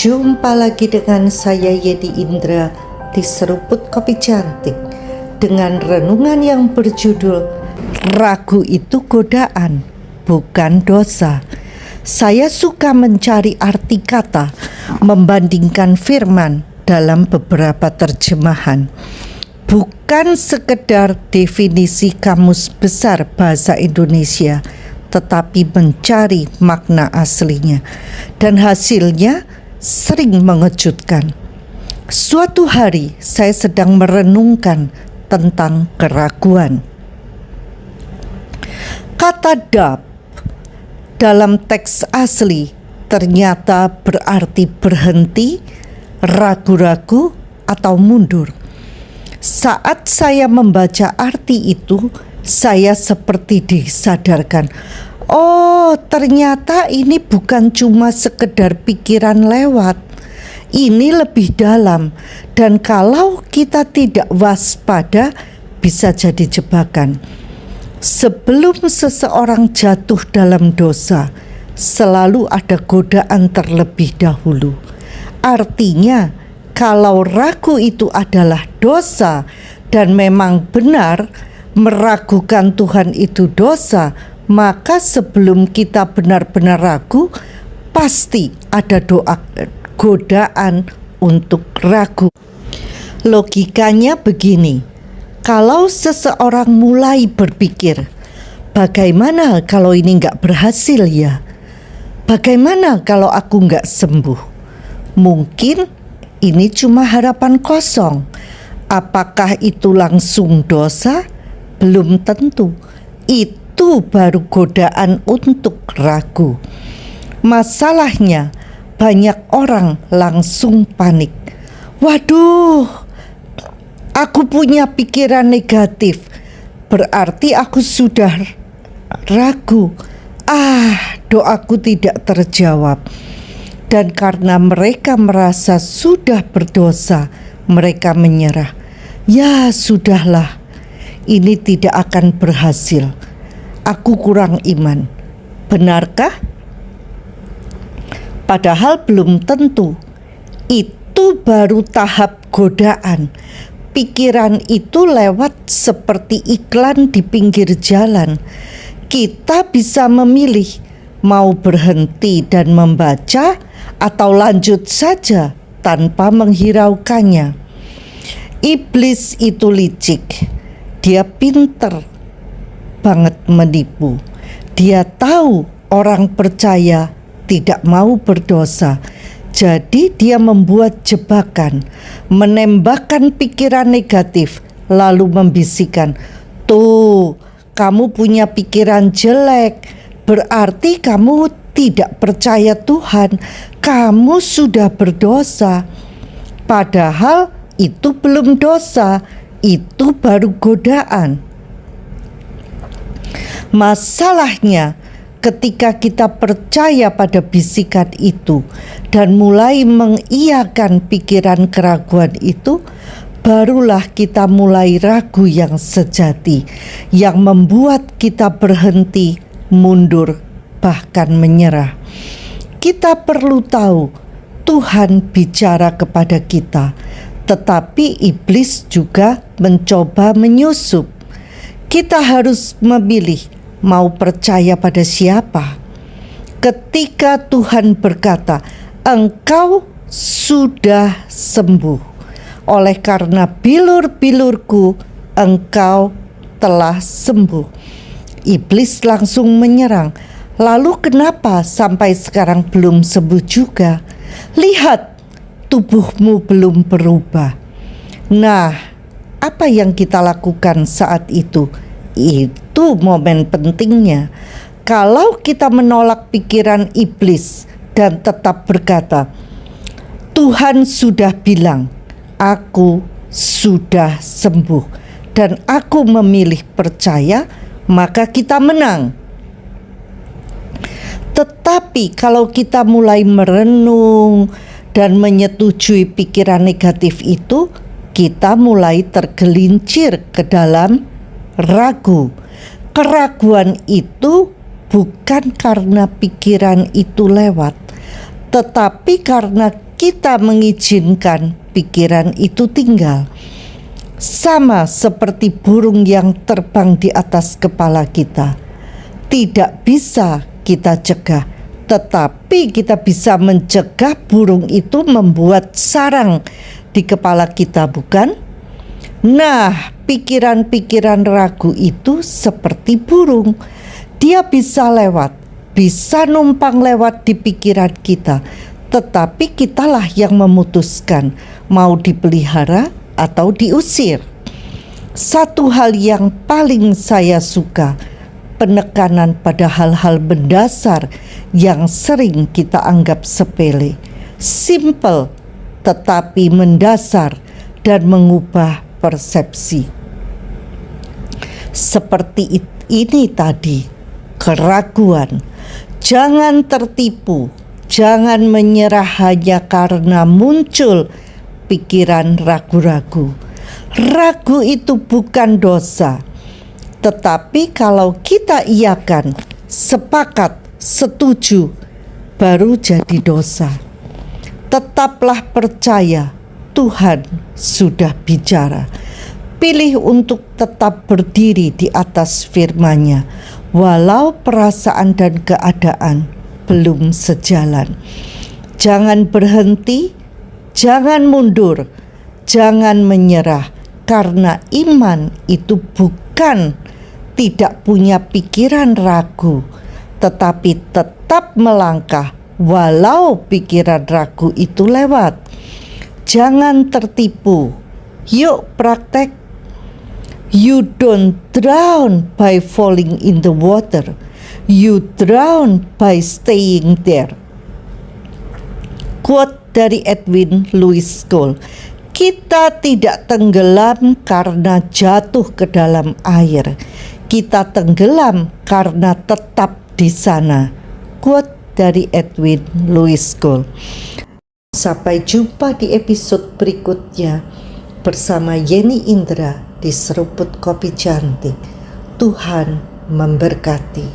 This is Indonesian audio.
Jumpa lagi dengan saya Yedi Indra di Seruput Kopi Cantik dengan renungan yang berjudul Ragu itu godaan, bukan dosa. Saya suka mencari arti kata, membandingkan firman dalam beberapa terjemahan. Bukan sekedar definisi kamus besar bahasa Indonesia, tetapi mencari makna aslinya. Dan hasilnya sering mengejutkan. Suatu hari saya sedang merenungkan tentang keraguan. Kata doubt dalam teks asli ternyata berarti berhenti, ragu-ragu, atau mundur. Saat saya membaca arti itu, saya seperti disadarkan, oh, ternyata ini bukan cuma sekedar pikiran lewat. Ini lebih dalam, dan kalau kita tidak waspada, bisa jadi jebakan. Sebelum seseorang jatuh dalam dosa, selalu ada godaan terlebih dahulu. Artinya, kalau ragu itu adalah dosa dan memang benar, meragukan Tuhan itu dosa, maka sebelum kita benar-benar ragu, pasti ada godaan untuk ragu. Logikanya begini, kalau seseorang mulai berpikir, bagaimana kalau ini gak berhasil ya? Bagaimana kalau aku gak sembuh? Mungkin ini cuma harapan kosong. Apakah itu langsung dosa? Belum tentu. Itu baru godaan untuk ragu. Masalahnya, banyak orang langsung panik. Waduh, aku punya pikiran negatif. Berarti aku sudah ragu. Doaku tidak terjawab. Dan karena mereka merasa sudah berdosa, mereka menyerah. Ya sudahlah, ini tidak akan berhasil. Aku kurang iman. Benarkah? Padahal belum tentu. Itu baru tahap godaan. Pikiran itu lewat seperti iklan di pinggir jalan. Kita bisa memilih mau berhenti dan membaca atau lanjut saja tanpa menghiraukannya. Iblis itu licik. Dia pinter banget menipu. Dia tahu orang percaya tidak mau berdosa. Jadi dia membuat jebakan, menembakkan pikiran negatif, lalu membisikkan, tuh kamu punya pikiran jelek, berarti kamu tidak percaya Tuhan, kamu sudah berdosa. Padahal itu belum dosa, itu baru godaan. Masalahnya, ketika kita percaya pada bisikan itu dan mulai mengiyakan pikiran keraguan itu, barulah kita mulai ragu yang sejati, yang membuat kita berhenti, mundur, bahkan menyerah. Kita perlu tahu Tuhan bicara kepada kita, tetapi iblis juga mencoba menyusup. Kita harus memilih mau percaya pada siapa. Ketika Tuhan berkata, engkau sudah sembuh, oleh karena bilur-bilurku engkau telah sembuh. Iblis langsung menyerang. Lalu kenapa sampai sekarang belum sembuh juga? Lihat, tubuhmu belum berubah. Nah, apa yang kita lakukan saat itu? Itu momen pentingnya. Kalau kita menolak pikiran iblis dan tetap berkata, Tuhan sudah bilang, aku sudah sembuh, dan aku memilih percaya, maka kita menang. Tetapi kalau kita mulai merenung dan menyetujui pikiran negatif itu, kita mulai tergelincir ke dalam ragu. Keraguan itu bukan karena pikiran itu lewat, tetapi karena kita mengizinkan pikiran itu tinggal. Sama seperti burung yang terbang di atas kepala kita. Tidak bisa kita cegah, tetapi kita bisa mencegah burung itu membuat sarang di kepala kita, bukan? Nah, pikiran-pikiran ragu itu seperti burung. Dia bisa lewat, bisa numpang lewat di pikiran kita, tetapi kitalah yang memutuskan mau dipelihara atau diusir. Satu hal yang paling saya suka, penekanan pada hal-hal mendasar yang sering kita anggap sepele, simple tetapi mendasar dan mengubah persepsi. Seperti ini tadi, keraguan. Jangan tertipu, jangan menyerah hanya karena muncul pikiran ragu-ragu. Ragu itu bukan dosa, tetapi kalau kita iakan, sepakat, setuju, baru jadi dosa. Tetaplah percaya, Tuhan sudah bicara. Pilih untuk tetap berdiri di atas firman-Nya, walau perasaan dan keadaan belum sejalan. Jangan berhenti, jangan mundur, jangan menyerah, karena iman itu bukan tidak punya pikiran ragu, tetapi tetap melangkah walau pikiran ragu itu lewat. Jangan tertipu. Yuk praktek. You don't drown by falling in the water. You drown by staying there. Quote dari Edwin Louis Cole. Kita tidak tenggelam karena jatuh ke dalam air. Kita tenggelam karena tetap di sana. Quote dari Edwin Louis Cole. Sampai jumpa di episode berikutnya bersama Yeni Indra di Seruput Kopi Cantik. Tuhan memberkati.